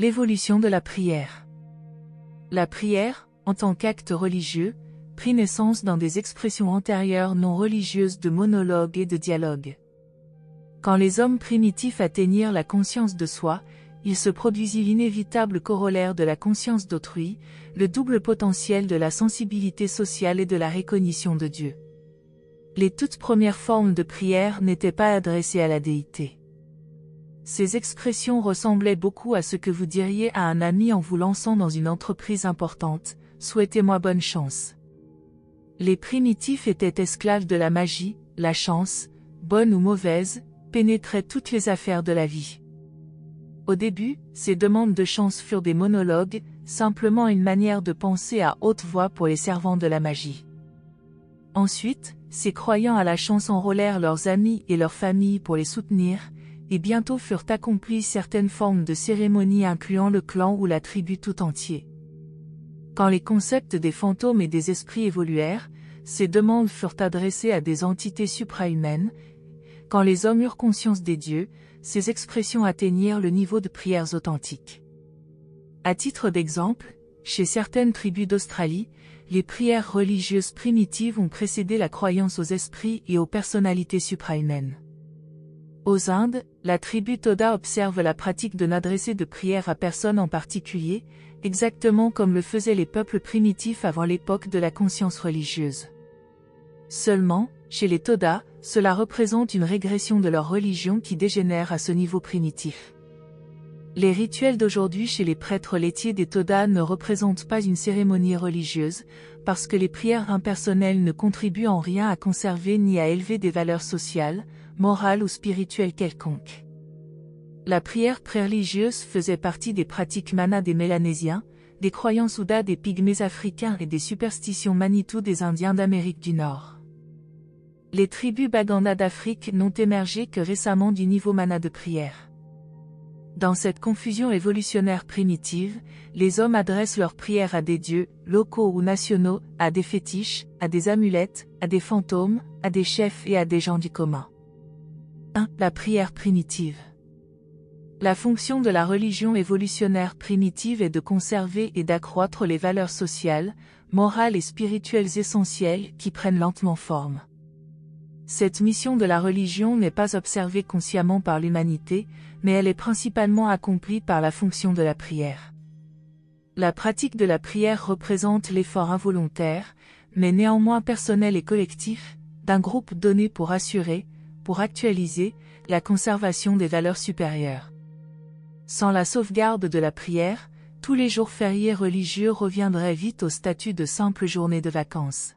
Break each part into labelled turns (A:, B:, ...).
A: L'évolution de la prière. La prière, en tant qu'acte religieux, prit naissance dans des expressions antérieures non religieuses de monologue et de dialogue. Quand les hommes primitifs atteignirent la conscience de soi, il se produisit l'inévitable corollaire de la conscience d'autrui, le double potentiel de la sensibilité sociale et de la recognition de Dieu. Les toutes premières formes de prière n'étaient pas adressées à la déité. Ces expressions ressemblaient beaucoup à ce que vous diriez à un ami en vous lançant dans une entreprise importante, « Souhaitez-moi bonne chance ». Les primitifs étaient esclaves de la magie, la chance, bonne ou mauvaise, pénétrait toutes les affaires de la vie. Au début, ces demandes de chance furent des monologues, simplement une manière de penser à haute voix pour les servants de la magie. Ensuite, ces croyants à la chance enrôlèrent leurs amis et leurs familles pour les soutenir, et bientôt furent accomplies certaines formes de cérémonies incluant le clan ou la tribu tout entier. Quand les concepts des fantômes et des esprits évoluèrent, ces demandes furent adressées à des entités suprahumaines. Quand les hommes eurent conscience des dieux, ces expressions atteignirent le niveau de prières authentiques. À titre d'exemple, chez certaines tribus d'Australie, les prières religieuses primitives ont précédé la croyance aux esprits et aux personnalités suprahumaines. Aux Indes, la tribu Toda observe la pratique de n'adresser de prière à personne en particulier, exactement comme le faisaient les peuples primitifs avant l'époque de la conscience religieuse. Seulement, chez les Toda, cela représente une régression de leur religion qui dégénère à ce niveau primitif. Les rituels d'aujourd'hui chez les prêtres laitiers des Toda ne représentent pas une cérémonie religieuse, parce que les prières impersonnelles ne contribuent en rien à conserver ni à élever des valeurs sociales, morales ou spirituelles quelconques. La prière pré-religieuse faisait partie des pratiques mana des Mélanésiens, des croyances Ouda des Pygmées africains et des superstitions Manitou des Indiens d'Amérique du Nord. Les tribus Baganda d'Afrique n'ont émergé que récemment du niveau mana de prière. Dans cette confusion évolutionnaire primitive, les hommes adressent leurs prières à des dieux, locaux ou nationaux, à des fétiches, à des amulettes, à des fantômes, à des chefs et à des gens du commun. 1. La prière primitive. La fonction de la religion évolutionnaire primitive est de conserver et d'accroître les valeurs sociales, morales et spirituelles essentielles qui prennent lentement forme. Cette mission de la religion n'est pas observée consciemment par l'humanité, mais elle est principalement accomplie par la fonction de la prière. La pratique de la prière représente l'effort involontaire, mais néanmoins personnel et collectif, d'un groupe donné pour assurer, pour actualiser, la conservation des valeurs supérieures. Sans la sauvegarde de la prière, tous les jours fériés religieux reviendraient vite au statut de simples journées de vacances.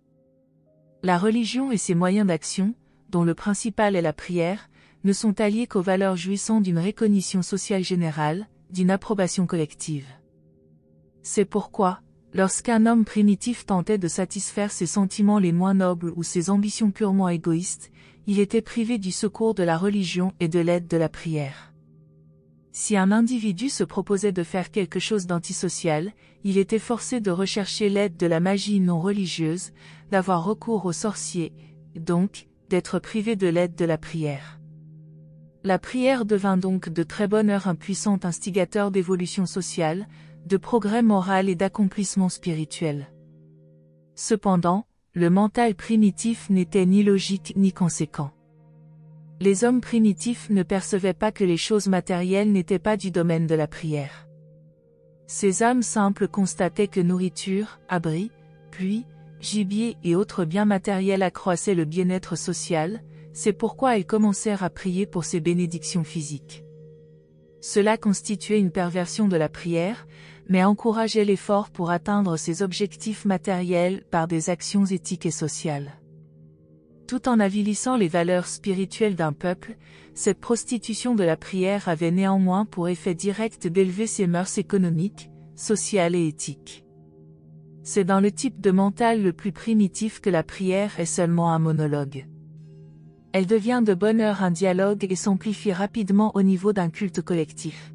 A: La religion et ses moyens d'action, dont le principal est la prière, ne sont alliés qu'aux valeurs jouissant d'une reconnaissance sociale générale, d'une approbation collective. C'est pourquoi, lorsqu'un homme primitif tentait de satisfaire ses sentiments les moins nobles ou ses ambitions purement égoïstes, il était privé du secours de la religion et de l'aide de la prière. Si un individu se proposait de faire quelque chose d'antisocial, il était forcé de rechercher l'aide de la magie non religieuse, d'avoir recours aux sorciers, donc, d'être privé de l'aide de la prière. La prière devint donc de très bonne heure un puissant instigateur d'évolution sociale, de progrès moral et d'accomplissement spirituel. Cependant, le mental primitif n'était ni logique ni conséquent. Les hommes primitifs ne percevaient pas que les choses matérielles n'étaient pas du domaine de la prière. Ces âmes simples constataient que nourriture, abri, pluie, gibier et autres biens matériels accroissaient le bien-être social, c'est pourquoi elles commencèrent à prier pour ces bénédictions physiques. Cela constituait une perversion de la prière, mais encourageait l'effort pour atteindre ces objectifs matériels par des actions éthiques et sociales. Tout en avilissant les valeurs spirituelles d'un peuple, cette prostitution de la prière avait néanmoins pour effet direct d'élever ses mœurs économiques, sociales et éthiques. C'est dans le type de mental le plus primitif que la prière est seulement un monologue. Elle devient de bonne heure un dialogue et s'amplifie rapidement au niveau d'un culte collectif.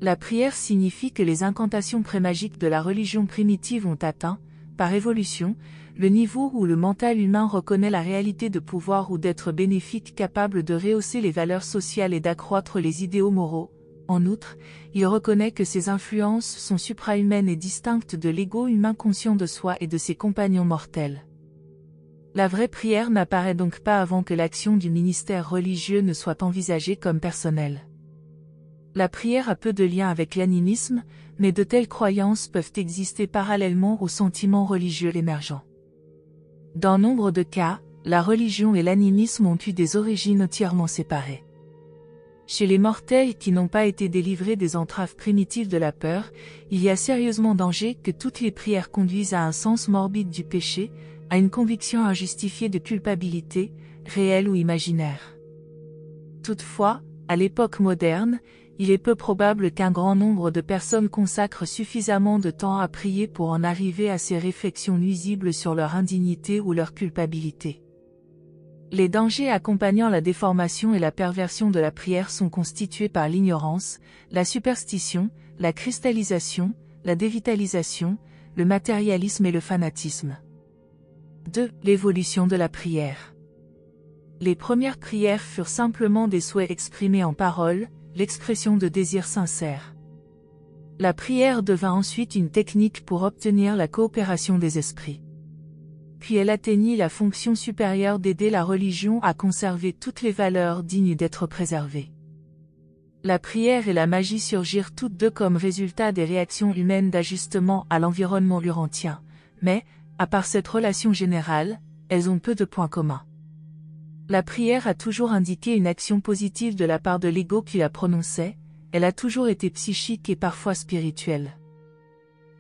A: La prière signifie que les incantations prémagiques de la religion primitive ont atteint, par évolution, le niveau où le mental humain reconnaît la réalité de pouvoir ou d'être bénéfique capable de rehausser les valeurs sociales et d'accroître les idéaux moraux, En outre, il reconnaît que ces influences sont suprahumaines et distinctes de l'ego humain conscient de soi et de ses compagnons mortels. La vraie prière n'apparaît donc pas avant que l'action du ministère religieux ne soit envisagée comme personnelle. La prière a peu de lien avec l'animisme, mais de telles croyances peuvent exister parallèlement aux sentiments religieux émergents. Dans nombre de cas, la religion et l'animisme ont eu des origines entièrement séparées. Chez les mortels qui n'ont pas été délivrés des entraves primitives de la peur, il y a sérieusement danger que toutes les prières conduisent à un sens morbide du péché, à une conviction injustifiée de culpabilité, réelle ou imaginaire. Toutefois, à l'époque moderne, il est peu probable qu'un grand nombre de personnes consacrent suffisamment de temps à prier pour en arriver à ces réflexions nuisibles sur leur indignité ou leur culpabilité. Les dangers accompagnant la déformation et la perversion de la prière sont constitués par l'ignorance, la superstition, la cristallisation, la dévitalisation, le matérialisme et le fanatisme. 2. L'évolution de la prière. Les premières prières furent simplement des souhaits exprimés en paroles, l'expression de désirs sincères. La prière devint ensuite une technique pour obtenir la coopération des esprits. Puis elle atteignit la fonction supérieure d'aider la religion à conserver toutes les valeurs dignes d'être préservées. La prière et la magie surgirent toutes deux comme résultat des réactions humaines d'ajustement à l'environnement urantien, mais, à part cette relation générale, elles ont peu de points communs. La prière a toujours indiqué une action positive de la part de l'ego qui la prononçait, elle a toujours été psychique et parfois spirituelle.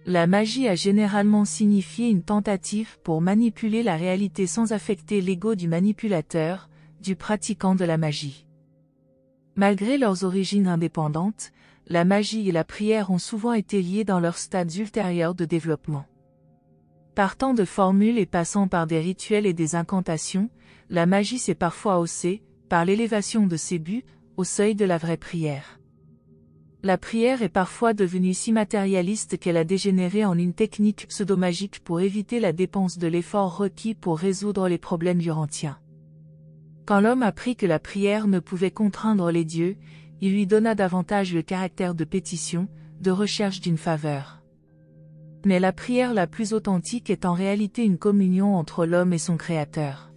A: La magie a généralement signifié une tentative pour manipuler la réalité sans affecter l'ego du manipulateur, du pratiquant de la magie. Malgré leurs origines indépendantes, la magie et la prière ont souvent été liées dans leurs stades ultérieurs de développement. Partant de formules et passant par des rituels et des incantations, la magie s'est parfois haussée, par l'élévation de ses buts, au seuil de la vraie prière. La prière est parfois devenue si matérialiste qu'elle a dégénéré en une technique pseudo-magique pour éviter la dépense de l'effort requis pour résoudre les problèmes urantiens. Quand l'homme apprit que la prière ne pouvait contraindre les dieux, il lui donna davantage le caractère de pétition, de recherche d'une faveur. Mais la prière la plus authentique est en réalité une communion entre l'homme et son Créateur.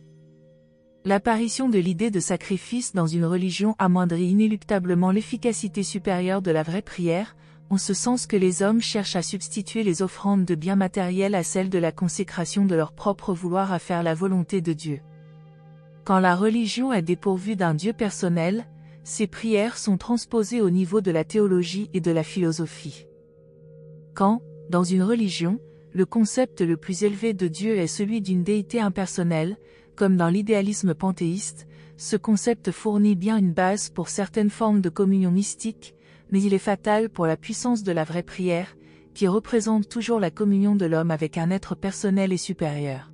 A: L'apparition de l'idée de sacrifice dans une religion amoindrit inéluctablement l'efficacité supérieure de la vraie prière, en ce sens que les hommes cherchent à substituer les offrandes de biens matériels à celles de la consécration de leur propre vouloir à faire la volonté de Dieu. Quand la religion est dépourvue d'un Dieu personnel, ses prières sont transposées au niveau de la théologie et de la philosophie. Quand, dans une religion, le concept le plus élevé de Dieu est celui d'une déité impersonnelle, comme dans l'idéalisme panthéiste, ce concept fournit bien une base pour certaines formes de communion mystique, mais il est fatal pour la puissance de la vraie prière, qui représente toujours la communion de l'homme avec un être personnel et supérieur.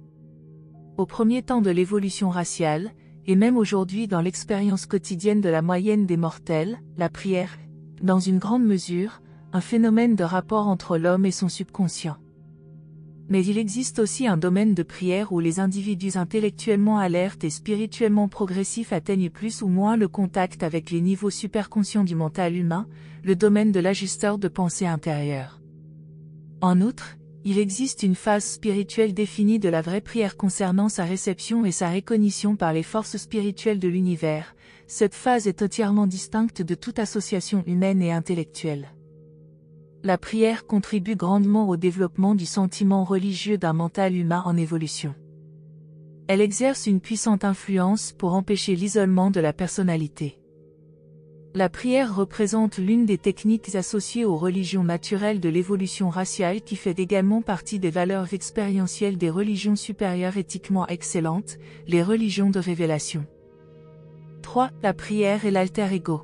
A: Au premier temps de l'évolution raciale, et même aujourd'hui dans l'expérience quotidienne de la moyenne des mortels, la prière, dans une grande mesure, un phénomène de rapport entre l'homme et son subconscient. Mais il existe aussi un domaine de prière où les individus intellectuellement alertes et spirituellement progressifs atteignent plus ou moins le contact avec les niveaux superconscients du mental humain, le domaine de l'ajusteur de pensée intérieure. En outre, il existe une phase spirituelle définie de la vraie prière concernant sa réception et sa recognition par les forces spirituelles de l'univers. Cette phase est entièrement distincte de toute association humaine et intellectuelle. La prière contribue grandement au développement du sentiment religieux d'un mental humain en évolution. Elle exerce une puissante influence pour empêcher l'isolement de la personnalité. La prière représente l'une des techniques associées aux religions naturelles de l'évolution raciale qui fait également partie des valeurs expérientielles des religions supérieures éthiquement excellentes, les religions de révélation. 3. La prière et l'alter ego.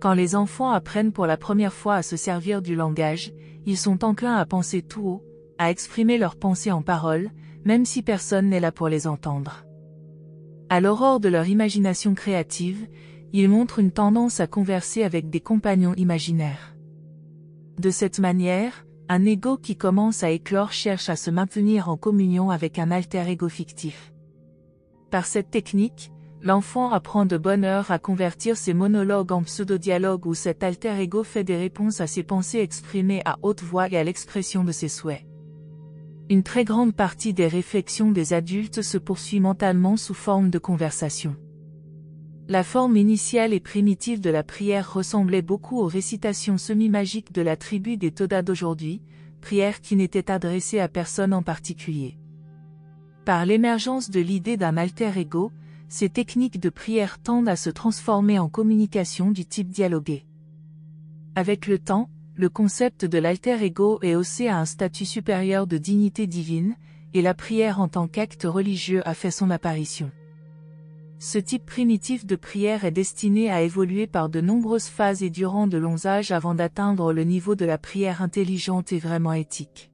A: Quand les enfants apprennent pour la première fois à se servir du langage, ils sont enclins à penser tout haut, à exprimer leurs pensées en paroles, même si personne n'est là pour les entendre. À l'aurore de leur imagination créative, ils montrent une tendance à converser avec des compagnons imaginaires. De cette manière, un ego qui commence à éclore cherche à se maintenir en communion avec un alter ego fictif. Par cette technique, l'enfant apprend de bonne heure à convertir ses monologues en pseudo-dialogues où cet alter ego fait des réponses à ses pensées exprimées à haute voix et à l'expression de ses souhaits. Une très grande partie des réflexions des adultes se poursuit mentalement sous forme de conversation. La forme initiale et primitive de la prière ressemblait beaucoup aux récitations semi-magiques de la tribu des Toda d'aujourd'hui, prières qui n'étaient adressées à personne en particulier. Par l'émergence de l'idée d'un alter ego, ces techniques de prière tendent à se transformer en communication du type dialogué. Avec le temps, le concept de l'alter ego est haussé à un statut supérieur de dignité divine, et la prière en tant qu'acte religieux a fait son apparition. Ce type primitif de prière est destiné à évoluer par de nombreuses phases et durant de longs âges avant d'atteindre le niveau de la prière intelligente et vraiment éthique.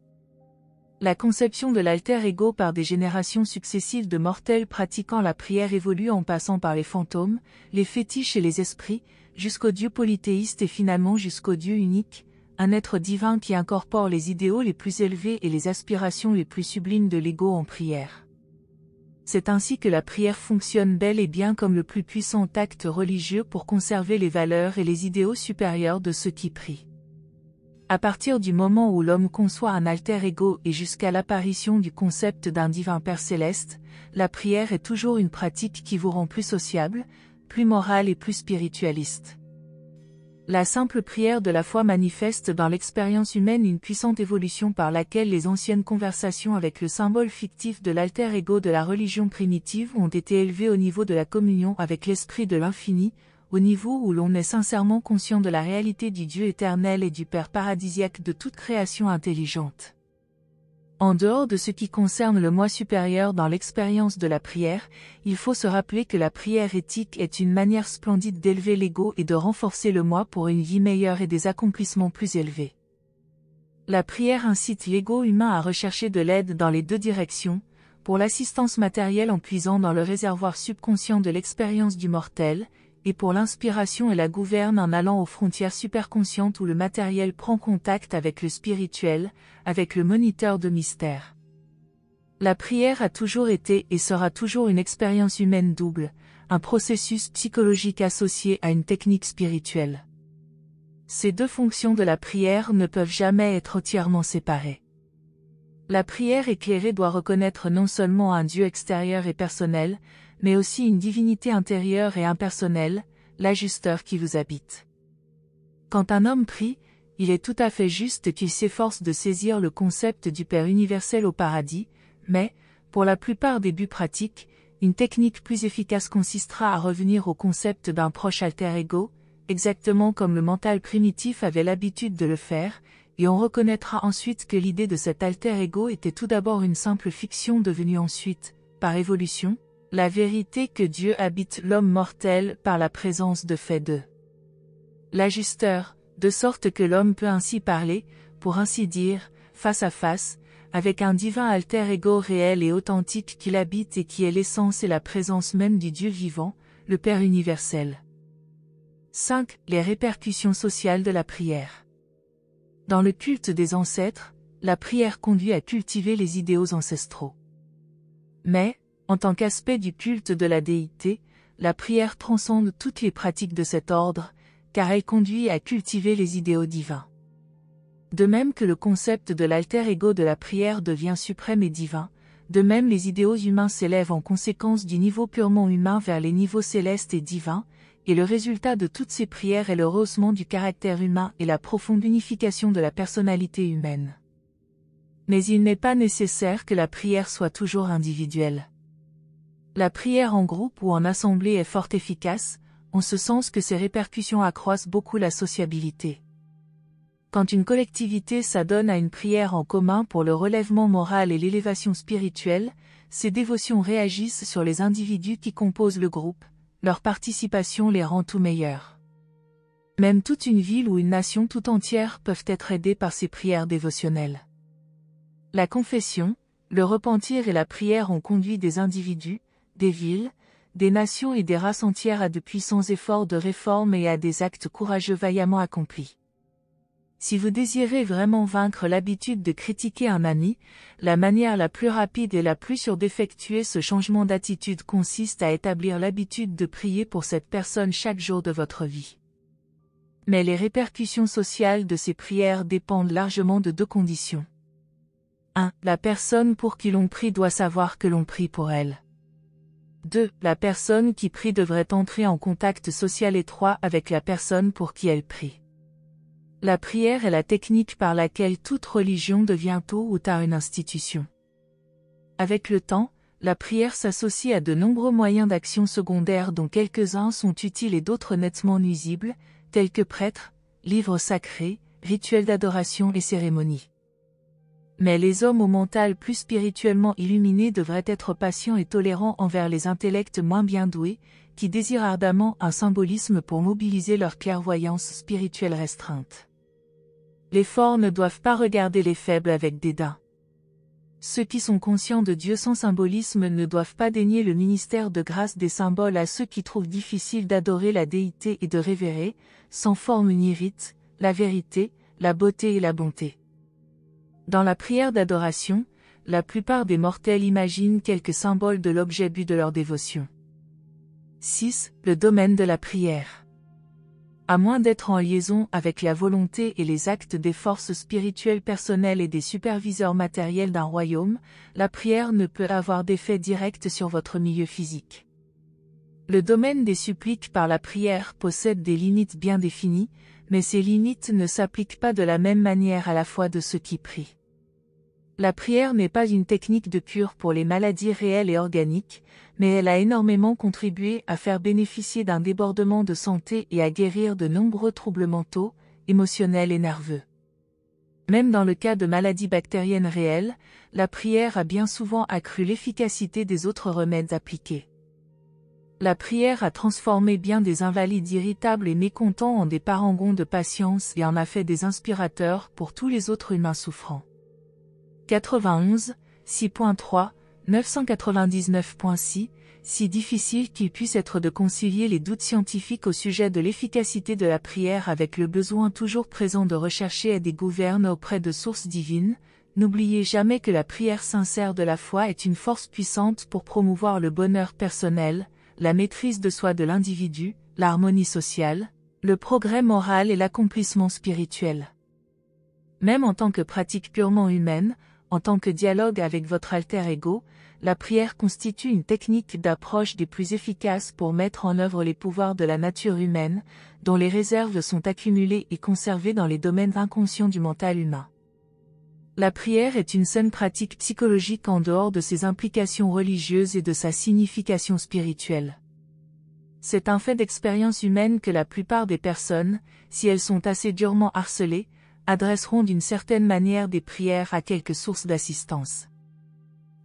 A: La conception de l'alter ego par des générations successives de mortels pratiquant la prière évolue en passant par les fantômes, les fétiches et les esprits, jusqu'au Dieu polythéiste et finalement jusqu'au Dieu unique, un être divin qui incorpore les idéaux les plus élevés et les aspirations les plus sublimes de l'ego en prière. C'est ainsi que la prière fonctionne bel et bien comme le plus puissant acte religieux pour conserver les valeurs et les idéaux supérieurs de ceux qui prient. À partir du moment où l'homme conçoit un alter ego et jusqu'à l'apparition du concept d'un divin Père céleste, la prière est toujours une pratique qui vous rend plus sociable, plus morale et plus spiritualiste. La simple prière de la foi manifeste dans l'expérience humaine une puissante évolution par laquelle les anciennes conversations avec le symbole fictif de l'alter ego de la religion primitive ont été élevées au niveau de la communion avec l'esprit de l'infini, au niveau où l'on est sincèrement conscient de la réalité du Dieu éternel et du Père paradisiaque de toute création intelligente. En dehors de ce qui concerne le moi supérieur dans l'expérience de la prière, il faut se rappeler que la prière éthique est une manière splendide d'élever l'ego et de renforcer le moi pour une vie meilleure et des accomplissements plus élevés. La prière incite l'ego humain à rechercher de l'aide dans les deux directions, pour l'assistance matérielle en puisant dans le réservoir subconscient de l'expérience du mortel, et pour l'inspiration et la gouverne en allant aux frontières superconscientes où le matériel prend contact avec le spirituel, avec le moniteur de mystère. La prière a toujours été et sera toujours une expérience humaine double, un processus psychologique associé à une technique spirituelle. Ces deux fonctions de la prière ne peuvent jamais être entièrement séparées. La prière éclairée doit reconnaître non seulement un Dieu extérieur et personnel, mais aussi une divinité intérieure et impersonnelle, l'ajusteur qui vous habite. Quand un homme prie, il est tout à fait juste qu'il s'efforce de saisir le concept du Père universel au paradis, mais, pour la plupart des buts pratiques, une technique plus efficace consistera à revenir au concept d'un proche alter ego, exactement comme le mental primitif avait l'habitude de le faire, et on reconnaîtra ensuite que l'idée de cet alter ego était tout d'abord une simple fiction devenue ensuite, par évolution, la vérité que Dieu habite l'homme mortel par la présence de fait de l'ajusteur, de sorte que l'homme peut ainsi parler, pour ainsi dire, face à face, avec un divin alter ego réel et authentique qui l'habite et qui est l'essence et la présence même du Dieu vivant, le Père universel. 5. Les répercussions sociales de la prière. Dans le culte des ancêtres, la prière conduit à cultiver les idéaux ancestraux. Mais, en tant qu'aspect du culte de la déité, la prière transcende toutes les pratiques de cet ordre, car elle conduit à cultiver les idéaux divins. De même que le concept de l'alter ego de la prière devient suprême et divin, de même les idéaux humains s'élèvent en conséquence du niveau purement humain vers les niveaux célestes et divins, et le résultat de toutes ces prières est le rehaussement du caractère humain et la profonde unification de la personnalité humaine. Mais il n'est pas nécessaire que la prière soit toujours individuelle. La prière en groupe ou en assemblée est fort efficace, en ce sens que ses répercussions accroissent beaucoup la sociabilité. Quand une collectivité s'adonne à une prière en commun pour le relèvement moral et l'élévation spirituelle, ces dévotions réagissent sur les individus qui composent le groupe, leur participation les rend tout meilleurs. Même toute une ville ou une nation tout entière peuvent être aidées par ces prières dévotionnelles. La confession, le repentir et la prière ont conduit des individus, des villes, des nations et des races entières à de puissants efforts de réforme et à des actes courageux vaillamment accomplis. Si vous désirez vraiment vaincre l'habitude de critiquer un ami, la manière la plus rapide et la plus sûre d'effectuer ce changement d'attitude consiste à établir l'habitude de prier pour cette personne chaque jour de votre vie. Mais les répercussions sociales de ces prières dépendent largement de deux conditions. 1. La personne pour qui l'on prie doit savoir que l'on prie pour elle. 2. La personne qui prie devrait entrer en contact social étroit avec la personne pour qui elle prie. La prière est la technique par laquelle toute religion devient tôt ou tard une institution. Avec le temps, la prière s'associe à de nombreux moyens d'action secondaires dont quelques-uns sont utiles et d'autres nettement nuisibles, tels que prêtres, livres sacrés, rituels d'adoration et cérémonies. Mais les hommes au mental plus spirituellement illuminés devraient être patients et tolérants envers les intellects moins bien doués, qui désirent ardemment un symbolisme pour mobiliser leur clairvoyance spirituelle restreinte. Les forts ne doivent pas regarder les faibles avec dédain. Ceux qui sont conscients de Dieu sans symbolisme ne doivent pas dénier le ministère de grâce des symboles à ceux qui trouvent difficile d'adorer la déité et de révérer, sans forme ni rite, la vérité, la beauté et la bonté. Dans la prière d'adoration, la plupart des mortels imaginent quelques symboles de l'objet but de leur dévotion. 6. Le domaine de la prière. À moins d'être en liaison avec la volonté et les actes des forces spirituelles personnelles et des superviseurs matériels d'un royaume, la prière ne peut avoir d'effet direct sur votre milieu physique. Le domaine des suppliques par la prière possède des limites bien définies, mais ces limites ne s'appliquent pas de la même manière à la foi de ceux qui prient. La prière n'est pas une technique de cure pour les maladies réelles et organiques, mais elle a énormément contribué à faire bénéficier d'un débordement de santé et à guérir de nombreux troubles mentaux, émotionnels et nerveux. Même dans le cas de maladies bactériennes réelles, la prière a bien souvent accru l'efficacité des autres remèdes appliqués. La prière a transformé bien des invalides irritables et mécontents en des parangons de patience et en a fait des inspirateurs pour tous les autres humains souffrants. 91, 6.3, 999.6, si difficile qu'il puisse être de concilier les doutes scientifiques au sujet de l'efficacité de la prière avec le besoin toujours présent de rechercher à des gouvernes auprès de sources divines, n'oubliez jamais que la prière sincère de la foi est une force puissante pour promouvoir le bonheur personnel, la maîtrise de soi de l'individu, l'harmonie sociale, le progrès moral et l'accomplissement spirituel. Même en tant que pratique purement humaine, en tant que dialogue avec votre alter ego, la prière constitue une technique d'approche des plus efficaces pour mettre en œuvre les pouvoirs de la nature humaine, dont les réserves sont accumulées et conservées dans les domaines inconscients du mental humain. La prière est une saine pratique psychologique en dehors de ses implications religieuses et de sa signification spirituelle. C'est un fait d'expérience humaine que la plupart des personnes, si elles sont assez durement harcelées, adresseront d'une certaine manière des prières à quelque source d'assistance.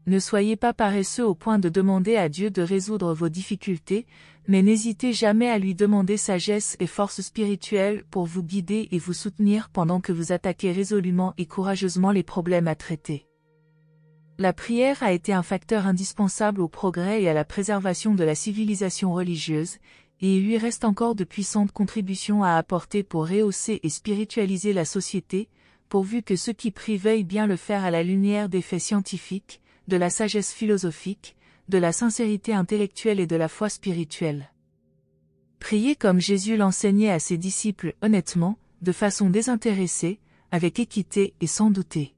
A: Ne soyez pas paresseux au point de demander à Dieu de résoudre vos difficultés, mais n'hésitez jamais à lui demander sagesse et force spirituelle pour vous guider et vous soutenir pendant que vous attaquez résolument et courageusement les problèmes à traiter. La prière a été un facteur indispensable au progrès et à la préservation de la civilisation religieuse, et il lui reste encore de puissantes contributions à apporter pour rehausser et spiritualiser la société, pourvu que ceux qui prient veuillent bien le faire à la lumière des faits scientifiques, de la sagesse philosophique, de la sincérité intellectuelle et de la foi spirituelle. Priez comme Jésus l'enseignait à ses disciples honnêtement, de façon désintéressée, avec équité et sans douter.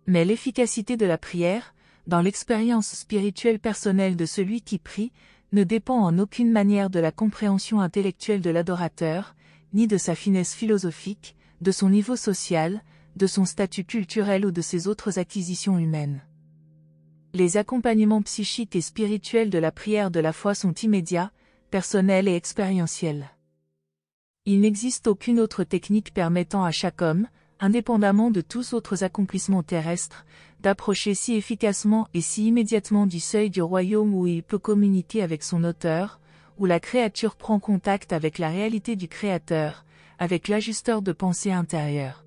A: Mais l'efficacité de la prière, dans l'expérience spirituelle personnelle de celui qui prie, ne dépend en aucune manière de la compréhension intellectuelle de l'adorateur, ni de sa finesse philosophique, de son niveau social, de son statut culturel ou de ses autres acquisitions humaines. Les accompagnements psychiques et spirituels de la prière de la foi sont immédiats, personnels et expérientiels. Il n'existe aucune autre technique permettant à chaque homme, indépendamment de tous autres accomplissements terrestres, d'approcher si efficacement et si immédiatement du seuil du royaume où il peut communiquer avec son auteur, où la créature prend contact avec la réalité du Créateur, avec l'ajusteur de pensée intérieure.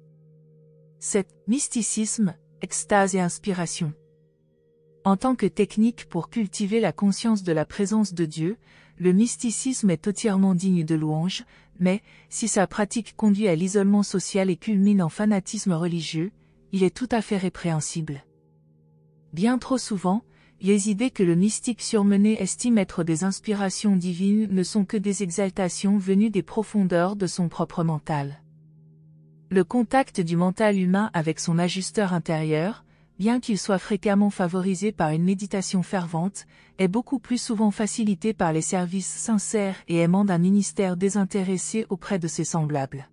A: 7. Mysticisme, extase et inspiration. En tant que technique pour cultiver la conscience de la présence de Dieu, le mysticisme est entièrement digne de louange, mais, si sa pratique conduit à l'isolement social et culmine en fanatisme religieux, il est tout à fait répréhensible. Bien trop souvent, les idées que le mystique surmené estime être des inspirations divines ne sont que des exaltations venues des profondeurs de son propre mental. Le contact du mental humain avec son ajusteur intérieur, bien qu'il soit fréquemment favorisé par une méditation fervente, est beaucoup plus souvent facilité par les services sincères et aimants d'un ministère désintéressé auprès de ses semblables.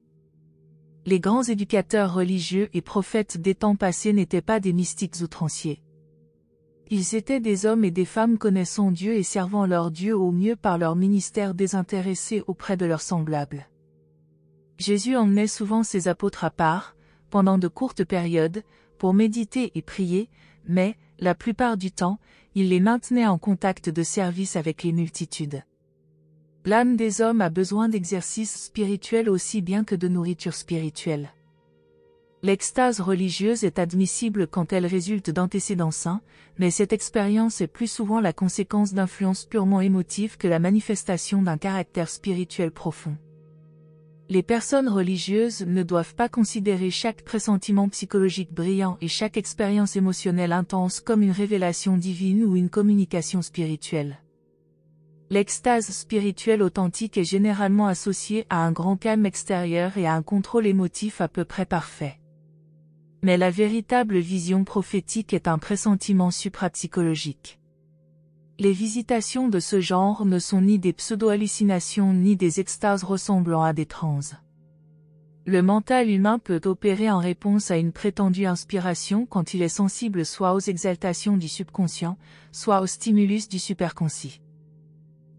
A: Les grands éducateurs religieux et prophètes des temps passés n'étaient pas des mystiques outranciers. Ils étaient des hommes et des femmes connaissant Dieu et servant leur Dieu au mieux par leur ministère désintéressé auprès de leurs semblables. Jésus emmenait souvent ses apôtres à part, pendant de courtes périodes, pour méditer et prier, mais, la plupart du temps, il les maintenait en contact de service avec les multitudes. L'âme des hommes a besoin d'exercices spirituels aussi bien que de nourriture spirituelle. L'extase religieuse est admissible quand elle résulte d'antécédents saints, mais cette expérience est plus souvent la conséquence d'influences purement émotives que la manifestation d'un caractère spirituel profond. Les personnes religieuses ne doivent pas considérer chaque pressentiment psychologique brillant et chaque expérience émotionnelle intense comme une révélation divine ou une communication spirituelle. L'extase spirituelle authentique est généralement associée à un grand calme extérieur et à un contrôle émotif à peu près parfait. Mais la véritable vision prophétique est un pressentiment suprapsychologique. Les visitations de ce genre ne sont ni des pseudo-hallucinations ni des extases ressemblant à des transes. Le mental humain peut opérer en réponse à une prétendue inspiration quand il est sensible soit aux exaltations du subconscient, soit aux stimulus du superconscient.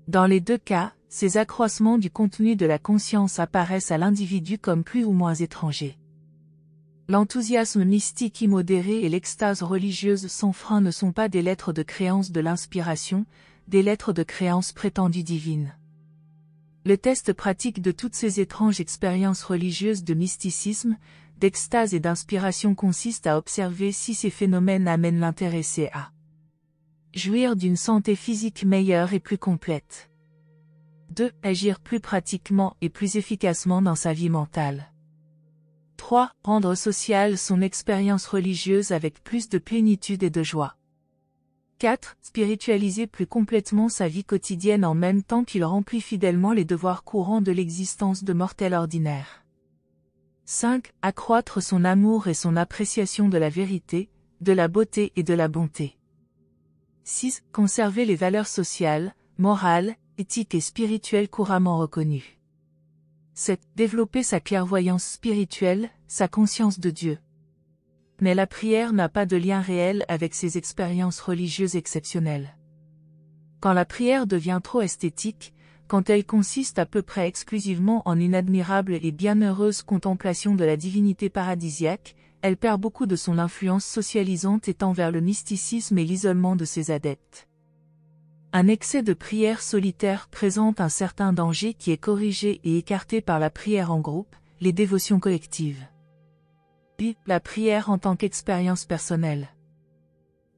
A: Dans les deux cas, ces accroissements du contenu de la conscience apparaissent à l'individu comme plus ou moins étrangers. L'enthousiasme mystique immodéré et l'extase religieuse sans frein ne sont pas des lettres de créance de l'inspiration, des lettres de créance prétendues divines. Le test pratique de toutes ces étranges expériences religieuses de mysticisme, d'extase et d'inspiration consiste à observer si ces phénomènes amènent l'intéressé à jouir d'une santé physique meilleure et plus complète. 2. Agir plus pratiquement et plus efficacement dans sa vie mentale. 3. Rendre sociale son expérience religieuse avec plus de plénitude et de joie. 4. Spiritualiser plus complètement sa vie quotidienne en même temps qu'il remplit fidèlement les devoirs courants de l'existence de mortel ordinaire. 5. Accroître son amour et son appréciation de la vérité, de la beauté et de la bonté. 6. Conserver les valeurs sociales, morales, éthiques et spirituelles couramment reconnues. 7. Développer sa clairvoyance spirituelle, sa conscience de Dieu. Mais la prière n'a pas de lien réel avec ces expériences religieuses exceptionnelles. Quand la prière devient trop esthétique, quand elle consiste à peu près exclusivement en une admirable et bienheureuse contemplation de la divinité paradisiaque, elle perd beaucoup de son influence socialisante et tend vers le mysticisme et l'isolement de ses adeptes. Un excès de prière solitaire présente un certain danger qui est corrigé et écarté par la prière en groupe, les dévotions collectives. Puis, la prière en tant qu'expérience personnelle.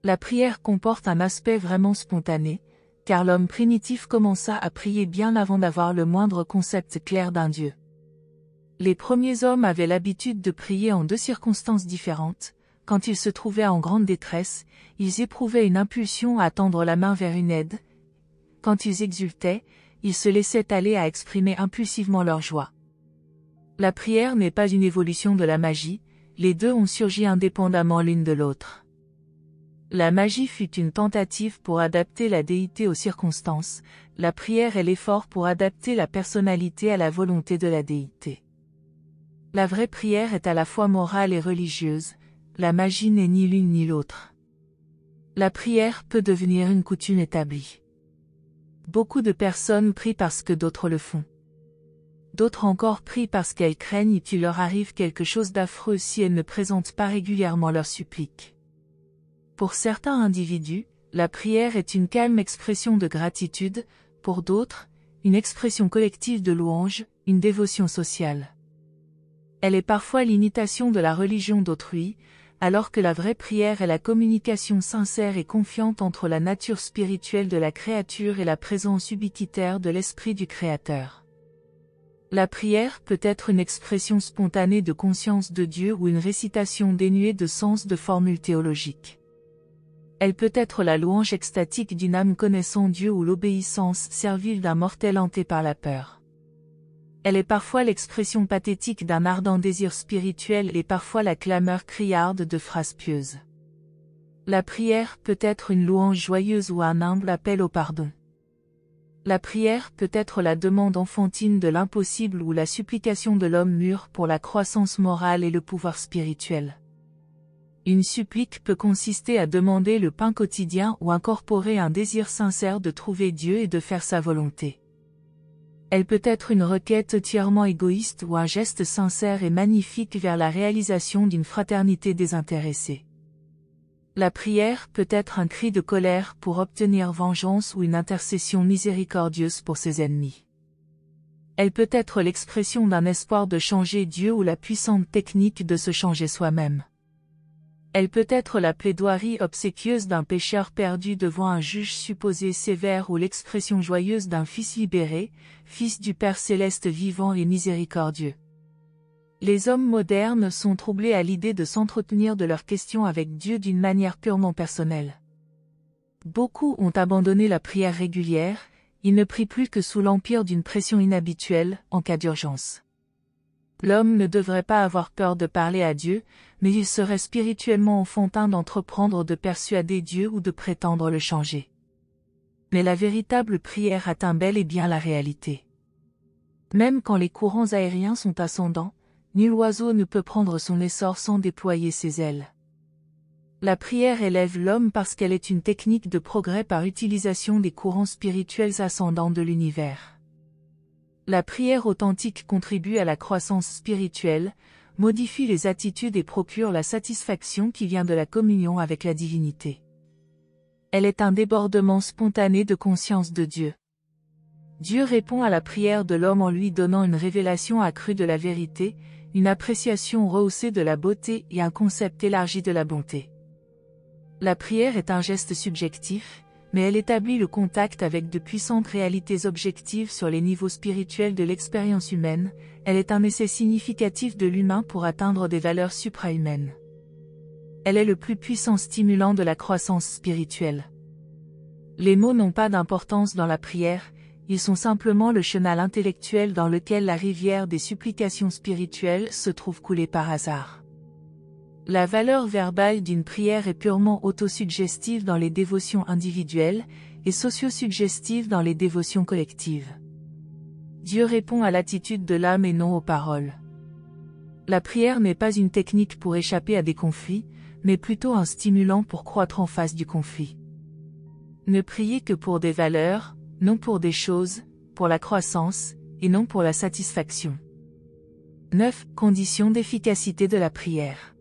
A: La prière comporte un aspect vraiment spontané, car l'homme primitif commença à prier bien avant d'avoir le moindre concept clair d'un Dieu. Les premiers hommes avaient l'habitude de prier en deux circonstances différentes. Quand ils se trouvaient en grande détresse, ils éprouvaient une impulsion à tendre la main vers une aide. Quand ils exultaient, ils se laissaient aller à exprimer impulsivement leur joie. La prière n'est pas une évolution de la magie, les deux ont surgi indépendamment l'une de l'autre. La magie fut une tentative pour adapter la déité aux circonstances, la prière est l'effort pour adapter la personnalité à la volonté de la déité. La vraie prière est à la fois morale et religieuse, la magie n'est ni l'une ni l'autre. La prière peut devenir une coutume établie. Beaucoup de personnes prient parce que d'autres le font. D'autres encore prient parce qu'elles craignent qu'il leur arrive quelque chose d'affreux si elles ne présentent pas régulièrement leurs suppliques. Pour certains individus, la prière est une calme expression de gratitude, pour d'autres, une expression collective de louange, une dévotion sociale. Elle est parfois l'imitation de la religion d'autrui, alors que la vraie prière est la communication sincère et confiante entre la nature spirituelle de la créature et la présence ubiquitaire de l'Esprit du Créateur. La prière peut être une expression spontanée de conscience de Dieu ou une récitation dénuée de sens de formules théologiques. Elle peut être la louange extatique d'une âme connaissant Dieu ou l'obéissance servile d'un mortel hanté par la peur. Elle est parfois l'expression pathétique d'un ardent désir spirituel et parfois la clameur criarde de phrases pieuses. La prière peut être une louange joyeuse ou un humble appel au pardon. La prière peut être la demande enfantine de l'impossible ou la supplication de l'homme mûr pour la croissance morale et le pouvoir spirituel. Une supplique peut consister à demander le pain quotidien ou incorporer un désir sincère de trouver Dieu et de faire sa volonté. Elle peut être une requête entièrement égoïste ou un geste sincère et magnifique vers la réalisation d'une fraternité désintéressée. La prière peut être un cri de colère pour obtenir vengeance ou une intercession miséricordieuse pour ses ennemis. Elle peut être l'expression d'un espoir de changer Dieu ou la puissante technique de se changer soi-même. Elle peut être la plaidoirie obséquieuse d'un pécheur perdu devant un juge supposé sévère ou l'expression joyeuse d'un fils libéré, fils du Père céleste vivant et miséricordieux. Les hommes modernes sont troublés à l'idée de s'entretenir de leurs questions avec Dieu d'une manière purement personnelle. Beaucoup ont abandonné la prière régulière, ils ne prient plus que sous l'empire d'une pression inhabituelle, en cas d'urgence. L'homme ne devrait pas avoir peur de parler à Dieu, mais il serait spirituellement enfantin d'entreprendre de persuader Dieu ou de prétendre le changer. Mais la véritable prière atteint bel et bien la réalité. Même quand les courants aériens sont ascendants, nul oiseau ne peut prendre son essor sans déployer ses ailes. La prière élève l'homme parce qu'elle est une technique de progrès par utilisation des courants spirituels ascendants de l'univers. La prière authentique contribue à la croissance spirituelle, modifie les attitudes et procure la satisfaction qui vient de la communion avec la divinité. Elle est un débordement spontané de conscience de Dieu. Dieu répond à la prière de l'homme en lui donnant une révélation accrue de la vérité, une appréciation rehaussée de la beauté et un concept élargi de la bonté. La prière est un geste subjectif, mais elle établit le contact avec de puissantes réalités objectives sur les niveaux spirituels de l'expérience humaine, elle est un essai significatif de l'humain pour atteindre des valeurs suprahumaines. Elle est le plus puissant stimulant de la croissance spirituelle. Les mots n'ont pas d'importance dans la prière, ils sont simplement le chenal intellectuel dans lequel la rivière des supplications spirituelles se trouve coulée par hasard. La valeur verbale d'une prière est purement autosuggestive dans les dévotions individuelles et socio-suggestive dans les dévotions collectives. Dieu répond à l'attitude de l'âme et non aux paroles. La prière n'est pas une technique pour échapper à des conflits, mais plutôt un stimulant pour croître en face du conflit. Ne priez que pour des valeurs, non pour des choses, pour la croissance, et non pour la satisfaction. 9. Conditions d'efficacité de la prière.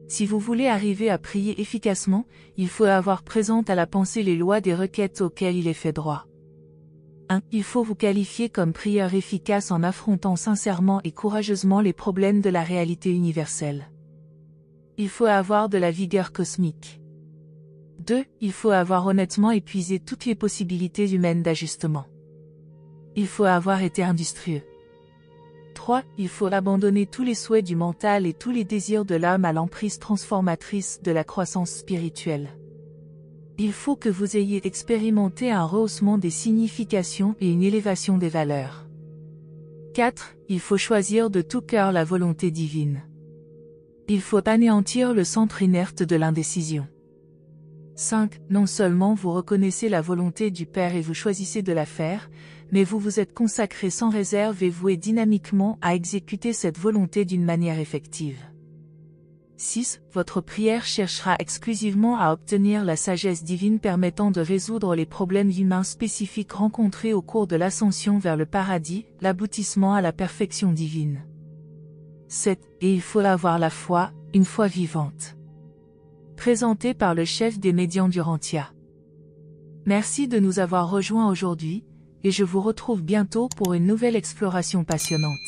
A: Si vous voulez arriver à prier efficacement, il faut avoir présente à la pensée les lois des requêtes auxquelles il est fait droit. 1. Il faut vous qualifier comme prieur efficace en affrontant sincèrement et courageusement les problèmes de la réalité universelle. Il faut avoir de la vigueur cosmique. 2. Il faut avoir honnêtement épuisé toutes les possibilités humaines d'ajustement. Il faut avoir été industrieux. 3. Il faut abandonner tous les souhaits du mental et tous les désirs de l'âme à l'emprise transformatrice de la croissance spirituelle. Il faut que vous ayez expérimenté un rehaussement des significations et une élévation des valeurs. 4. Il faut choisir de tout cœur la volonté divine. Il faut anéantir le centre inerte de l'indécision. 5. Non seulement vous reconnaissez la volonté du Père et vous choisissez de la faire, mais vous vous êtes consacré sans réserve et voué dynamiquement à exécuter cette volonté d'une manière effective. 6. Votre prière cherchera exclusivement à obtenir la sagesse divine permettant de résoudre les problèmes humains spécifiques rencontrés au cours de l'ascension vers le paradis, l'aboutissement à la perfection divine. 7. Et il faut avoir la foi, une foi vivante. Présenté par le chef des médians d'Urantia. Merci de nous avoir rejoints aujourd'hui, et je vous retrouve bientôt pour une nouvelle exploration passionnante.